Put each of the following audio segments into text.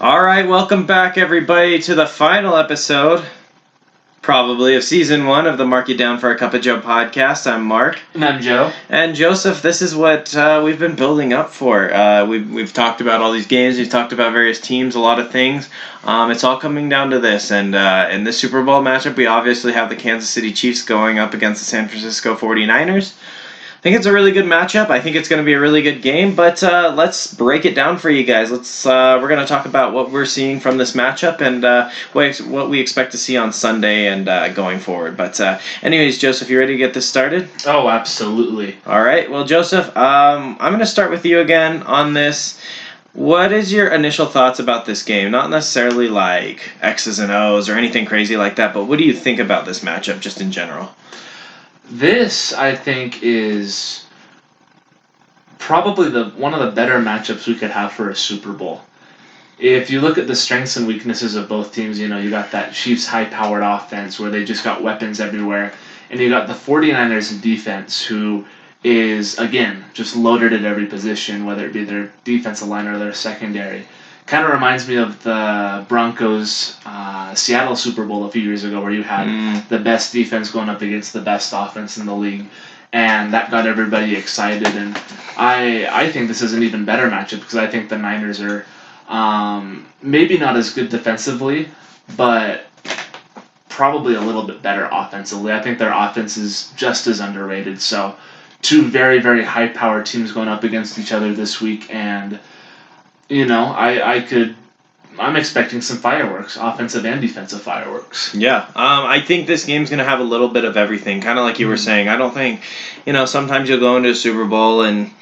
All right, welcome back, everybody, to the final episode, probably, of Season 1 of the Mark You Down for a Cup of Joe podcast. I'm Mark. And I'm Joe. And Joseph, this is what we've been building up for. We've talked about all these games. We've talked about various teams, a lot of things. It's all coming down to this. And in this Super Bowl matchup, we obviously have the Kansas City Chiefs going up against the San Francisco 49ers. I think it's a really good matchup. I think it's going to be a really good game, but let's break it down for you guys. We're going to talk about what we're seeing from this matchup and what we expect to see on Sunday and going forward. But anyways, Joseph, you ready to get this started? Oh, absolutely. All right. Well, Joseph, I'm going to start with you again on this. What is your initial thoughts about this game? Not necessarily like X's and O's or anything crazy like that, but what do you think about this matchup just in general? This, I think, is probably one of the better matchups we could have for a Super Bowl. If you look at the strengths and weaknesses of both teams, you got that Chiefs high-powered offense where they just got weapons everywhere, and you got the 49ers defense who is, again, just loaded at every position, whether it be their defensive line or their secondary. Kind of reminds me of the Broncos Seattle Super Bowl a few years ago where you had the best defense going up against the best offense in the league, and that got everybody excited. And I think this is an even better matchup because I think the Niners are maybe not as good defensively, but probably a little bit better offensively. I think their offense is just as underrated. So two very, very high-powered teams going up against each other this week, and I'm expecting some fireworks, offensive and defensive fireworks. Yeah, I think this game's going to have a little bit of everything, kind of like you were saying. I don't think, sometimes you'll go into a Super Bowl and,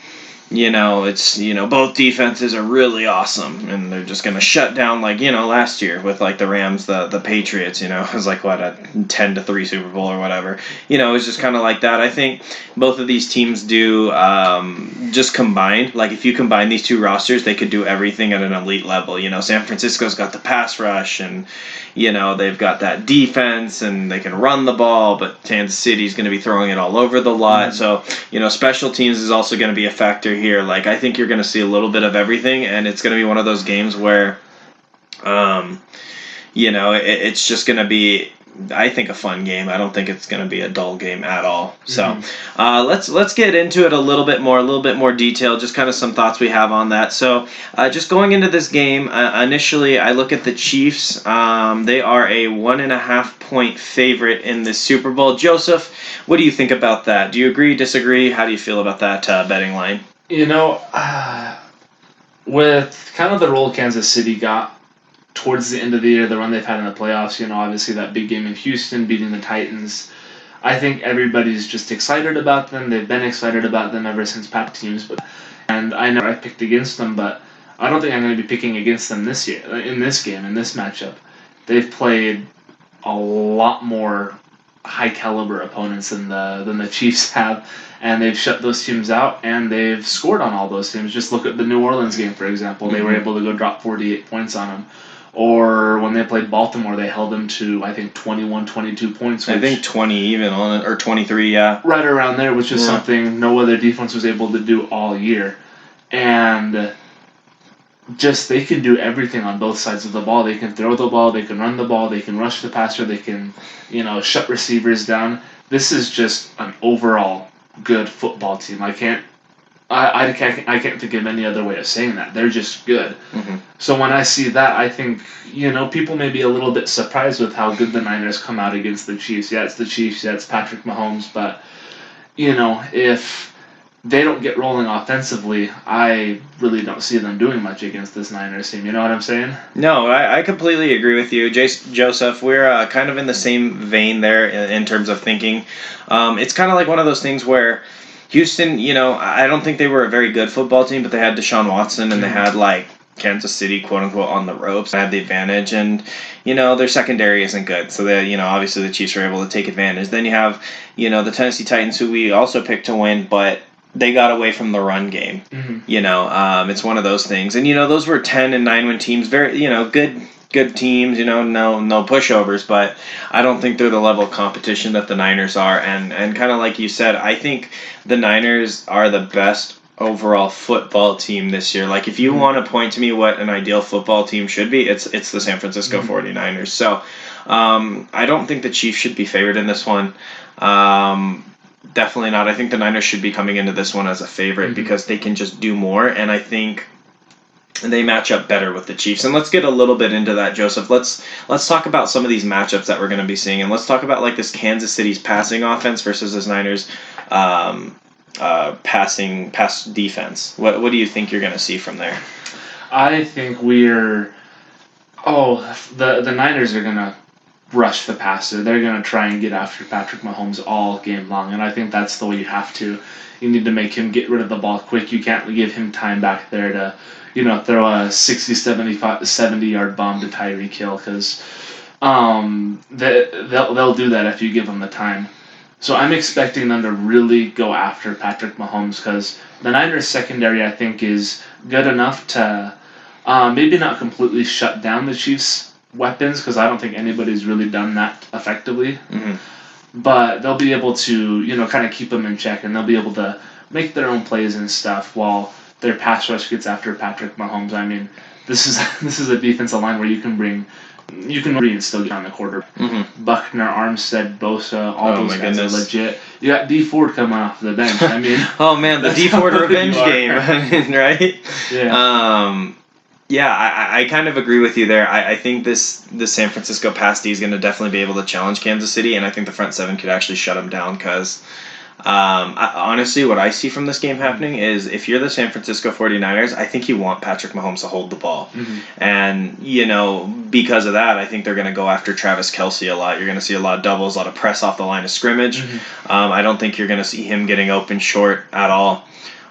it's, both defenses are really awesome and they're just going to shut down like, last year with like the Rams, the Patriots, it was like, what, a 10-3 Super Bowl or whatever. It was just kind of like that. I think both of these teams do just combined. Like if you combine these two rosters, they could do everything at an elite level. San Francisco's got the pass rush and, they've got that defense and they can run the ball, but Kansas City's going to be throwing it all over the lot. So, special teams is also going to be a factor here. Like I think you're going to see a little bit of everything, and it's going to be one of those games where, it's just going to be, I think, a fun game. I don't think it's going to be a dull game at all. So let's get into it a little bit more detail, just kind of some thoughts we have on that. So just going into this game, initially I look at the Chiefs. They are a 1.5 point favorite in this Super Bowl. Joseph, what do you think about that? Do you agree, disagree? How do you feel about that betting line? With kind of the role Kansas City got towards the end of the year, the run they've had in the playoffs, obviously that big game in Houston, beating the Titans, I think everybody's just excited about them. They've been excited about them ever since Pat teams, and I know I picked against them, but I don't think I'm going to be picking against them this year, in this game, in this matchup. They've played a lot more high-caliber opponents than the Chiefs have, and they've shut those teams out, and they've scored on all those teams. Just look at the New Orleans game, for example. They were able to go drop 48 points on them. Or when they played Baltimore, they held them to, I think, 21, 22 points. I think 20 even on it, or 23, yeah. Right around there, which is something no other defense was able to do all year. And just they can do everything on both sides of the ball. They can throw the ball, they can run the ball, they can rush the passer, they can, shut receivers down. This is just an overall good football team. I can't think of any other way of saying that. They're just good. So when I see that, I think, people may be a little bit surprised with how good the Niners come out against the Chiefs. Yeah, it's the Chiefs. Yeah, it's Patrick Mahomes. But, if they don't get rolling offensively, I really don't see them doing much against this Niners team. You know what I'm saying? No, I completely agree with you. Joseph, we're kind of in the same vein there in terms of thinking. It's kind of like one of those things where Houston, I don't think they were a very good football team, but they had Deshaun Watson and they had like Kansas City, quote unquote, on the ropes. They had the advantage, and their secondary isn't good, so they, obviously the Chiefs were able to take advantage. Then you have, the Tennessee Titans, who we also picked to win, but they got away from the run game. It's one of those things, and those were 10 and 9 win teams, very good teams, no pushovers, but I don't think they're the level of competition that the Niners are, and kind of like you said, I think the Niners are the best overall football team this year. Like, if you want to point to me what an ideal football team should be, it's the San Francisco 49ers. So I don't think the Chiefs should be favored in this one. Definitely not. I think the Niners should be coming into this one as a favorite because they can just do more, and I think they match up better with the Chiefs. And let's get a little bit into that, Joseph. Let's talk about some of these matchups that we're going to be seeing, and let's talk about like this Kansas City's passing offense versus this Niners pass defense. What do you think you're going to see from there? I think the Niners are going to rush the passer. They're going to try and get after Patrick Mahomes all game long, and I think that's the way you have to. You need to make him get rid of the ball quick. You can't give him time back there to, throw a 60, 70-yard bomb to Tyreek Hill, because they'll do that if you give them the time. So I'm expecting them to really go after Patrick Mahomes, because the Niners secondary, I think, is good enough to maybe not completely shut down the Chiefs' weapons, because I don't think anybody's really done that effectively. But they'll be able to, kind of keep them in check, and they'll be able to make their own plays and stuff while their pass rush gets after Patrick Mahomes. I mean, this is a defensive line where you can bring and still get on the quarter. Buckner, Armstead, Bosa, all those guys are legit. You got D Ford coming off the bench. I mean, oh man, the D Ford revenge game, right? Yeah. I kind of agree with you there. I think the San Francisco pass D is going to definitely be able to challenge Kansas City, and I think the front seven could actually shut them down because honestly, what I see from this game happening is if you're the San Francisco 49ers, I think you want Patrick Mahomes to hold the ball. And, because of that, I think they're going to go after Travis Kelce a lot. You're going to see a lot of doubles, a lot of press off the line of scrimmage. I don't think you're going to see him getting open short at all.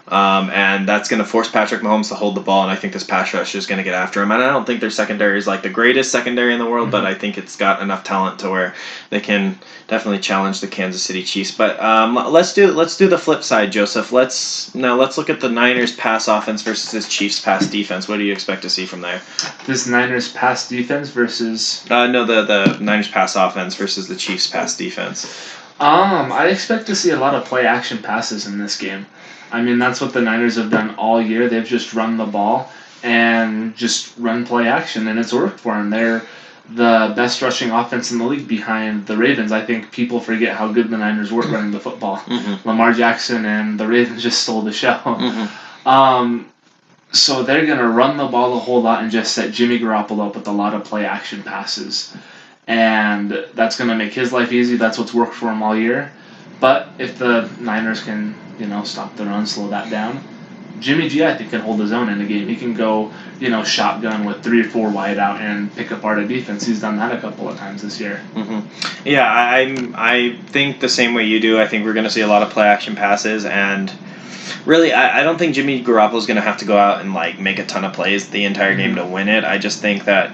And that's going to force Patrick Mahomes to hold the ball, and I think this pass rush is going to get after him. And I don't think their secondary is like the greatest secondary in the world, but I think it's got enough talent to where they can definitely challenge the Kansas City Chiefs. But let's do the flip side, Joseph. Let's look at the Niners pass offense versus this Chiefs pass defense. What do you expect to see from there? This Niners pass defense versus the Niners pass offense versus the Chiefs pass defense. I expect to see a lot of play action passes in this game. I mean, that's what the Niners have done all year. They've just run the ball and just run play action, and it's worked for them. They're the best rushing offense in the league behind the Ravens. I think people forget how good the Niners were running the football. Lamar Jackson and the Ravens just stole the show. So they're going to run the ball a whole lot and just set Jimmy Garoppolo up with a lot of play action passes. And that's going to make his life easy. That's what's worked for him all year. But if the Niners can, stop the run, slow that down, Jimmy G, I think, can hold his own in the game. He can go, shotgun with 3 or 4 wide out and pick apart a defense. He's done that a couple of times this year. Yeah, I think the same way you do. I think we're going to see a lot of play action passes, and really, I don't think Jimmy Garoppolo is going to have to go out and make a ton of plays the entire game to win it. I just think that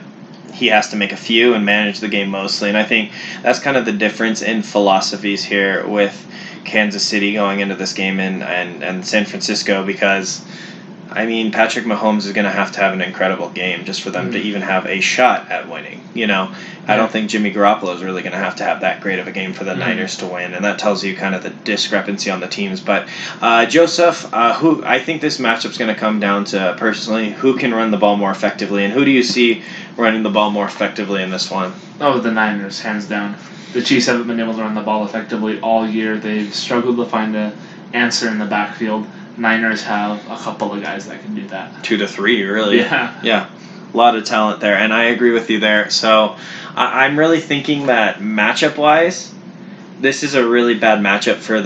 he has to make a few and manage the game mostly, and I think that's kind of the difference in philosophies here with Kansas City going into this game and San Francisco, because Patrick Mahomes is going to have an incredible game just for them to even have a shot at winning. I don't think Jimmy Garoppolo is really going to have that great of a game for the Niners to win, and that tells you kind of the discrepancy on the teams. But Joseph, who I think this matchup's going to come down to personally who can run the ball more effectively, and who do you see running the ball more effectively in this one? Oh, the Niners, hands down. The Chiefs haven't been able to run the ball effectively all year. They've struggled to find an answer in the backfield. Niners have a couple of guys that can do that. 2 to 3, really. Yeah. A lot of talent there, and I agree with you there. So I'm really thinking that matchup-wise, this is a really bad matchup for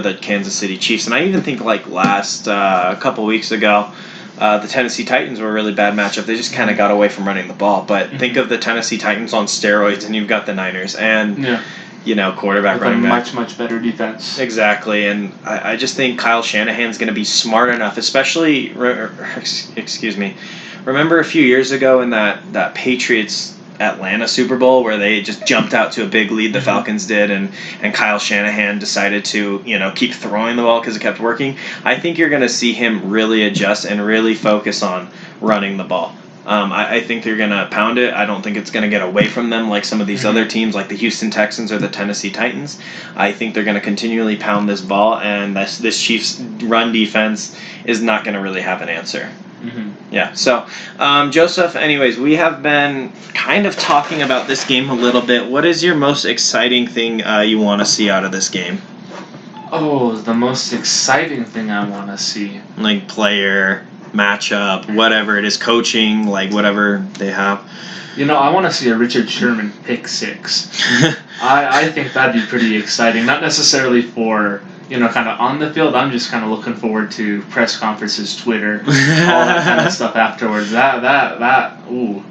the Kansas City Chiefs. And I even think last a couple weeks ago, the Tennessee Titans were a really bad matchup. They just kind of got away from running the ball. But think of the Tennessee Titans on steroids, and you've got the Niners. And quarterback, running back. Much better defense. Exactly, and I just think Kyle Shanahan's going to be smart enough, especially, remember a few years ago in that Patriots Atlanta Super Bowl where they just jumped out to a big lead, the Falcons did, and Kyle Shanahan decided to, keep throwing the ball because it kept working. I think you're going to see him really adjust and really focus on running the ball. I think they're going to pound it. I don't think it's going to get away from them like some of these other teams, like the Houston Texans or the Tennessee Titans. I think they're going to continually pound this ball, and this Chiefs run defense is not going to really have an answer. Yeah, so Joseph, anyways, we have been kind of talking about this game a little bit. What is your most exciting thing you want to see out of this game? Oh, the most exciting thing I want to see. Like player, matchup, whatever it is, coaching, like whatever they have. I want to see a Richard Sherman pick six. I think that'd be pretty exciting. Not necessarily for, kind of on the field. I'm just kind of looking forward to press conferences, Twitter, all that kind of stuff afterwards. Ooh.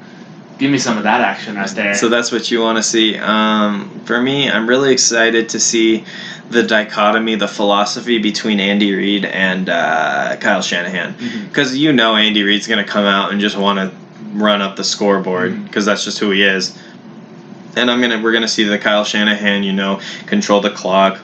Give me some of that action right there. So that's what you want to see. For me, I'm really excited to see the dichotomy, the philosophy between Andy Reid and Kyle Shanahan. Because Andy Reid's going to come out and just want to run up the scoreboard because that's just who he is. And we're going to see the Kyle Shanahan, control the clock,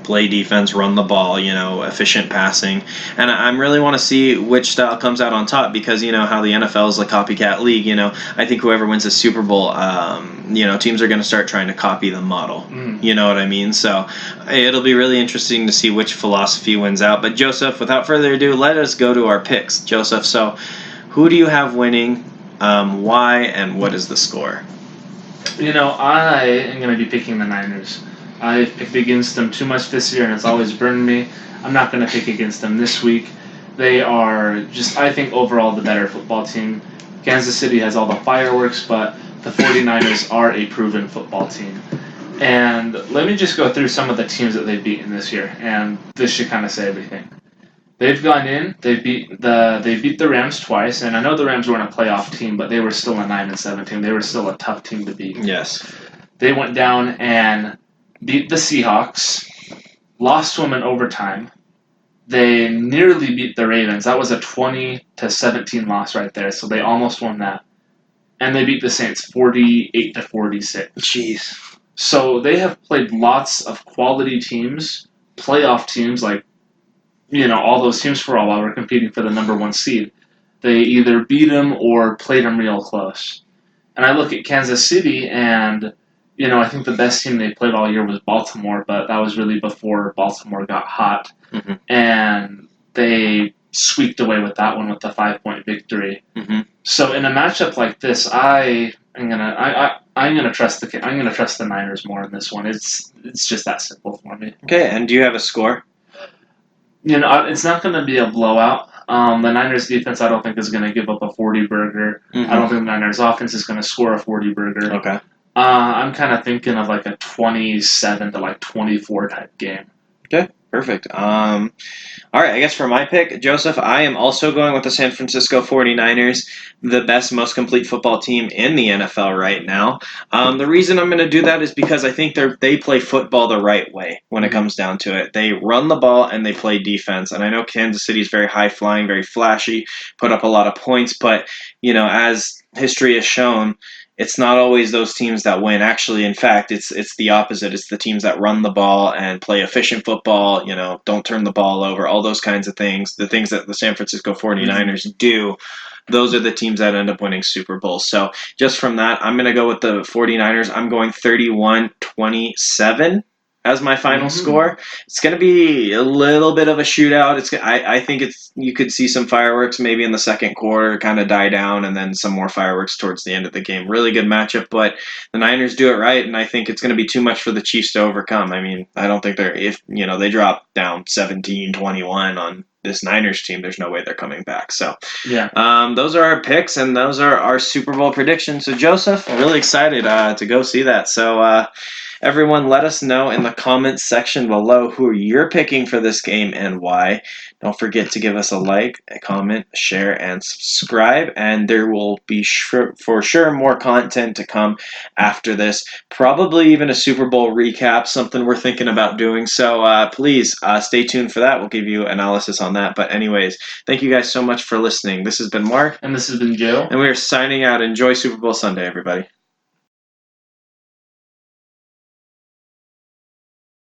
play defense, run the ball, efficient passing. And I really want to see which style comes out on top because, how the NFL is a copycat league, I think whoever wins the Super Bowl, teams are going to start trying to copy the model. You know what I mean? So it'll be really interesting to see which philosophy wins out. But Joseph, without further ado, let us go to our picks. Joseph, so who do you have winning, why, and what is the score? I am going to be picking the Niners. I've picked against them too much this year, and it's always burned me. I'm not going to pick against them this week. They are just, I think, overall the better football team. Kansas City has all the fireworks, but the 49ers are a proven football team. And let me just go through some of the teams that they've beaten this year, and this should kind of say everything. They've gone in, they beat the Rams twice, and I know the Rams weren't a playoff team, but they were still a 9-7 team. They were still a tough team to beat. Yes. They went down and beat the Seahawks, lost to them in overtime. They nearly beat the Ravens. That was a 20-17 loss right there, so they almost won that. And they beat the Saints 48-46. Jeez. So they have played lots of quality teams, playoff teams, like, all those teams for a while were competing for the number one seed. They either beat them or played them real close. And I look at Kansas City and I think the best team they played all year was Baltimore, but that was really before Baltimore got hot. And they squeaked away with that one with the 5-point victory. So in a matchup like this, I'm gonna trust the Niners more in this one. It's just that simple for me. Okay, and do you have a score? It's not going to be a blowout. The Niners defense, I don't think, is going to give up a 40-burger. I don't think the Niners offense is going to score a 40-burger. Okay. I'm kind of thinking of like a 27-24 type game. Okay, perfect. All right, I guess for my pick, Joseph, I am also going with the San Francisco 49ers, the best, most complete football team in the NFL right now. The reason I'm going to do that is because I think they play football the right way when it comes down to it. They run the ball and they play defense. And I know Kansas City is very high-flying, very flashy, put up a lot of points. But, as history has shown, it's not always those teams that win. Actually, in fact, it's the opposite. It's the teams that run the ball and play efficient football, don't turn the ball over, all those kinds of things. The things that the San Francisco 49ers do, those are the teams that end up winning Super Bowls. So just from that, I'm going to go with the 49ers. I'm going 31-27 as my final score. It's going to be a little bit of a shootout. I think you could see some fireworks maybe in the second quarter, kind of die down, and then some more fireworks towards the end of the game. Really good matchup, but the Niners do it right, and I think it's going to be too much for the Chiefs to overcome. I mean, I don't think they drop down 17-21 on this Niners team, there's no way they're coming back. So yeah, those are our picks, and those are our Super Bowl predictions. So Joseph, I'm really excited to go see that. So everyone, let us know in the comments section below who you're picking for this game and why. Don't forget to give us a like, a comment, share, and subscribe. And there will be for sure more content to come after this. Probably even a Super Bowl recap, something we're thinking about doing. So please stay tuned for that. We'll give you analysis on that. But anyways, thank you guys so much for listening. This has been Mark. And this has been Joe. And we are signing out. Enjoy Super Bowl Sunday, everybody.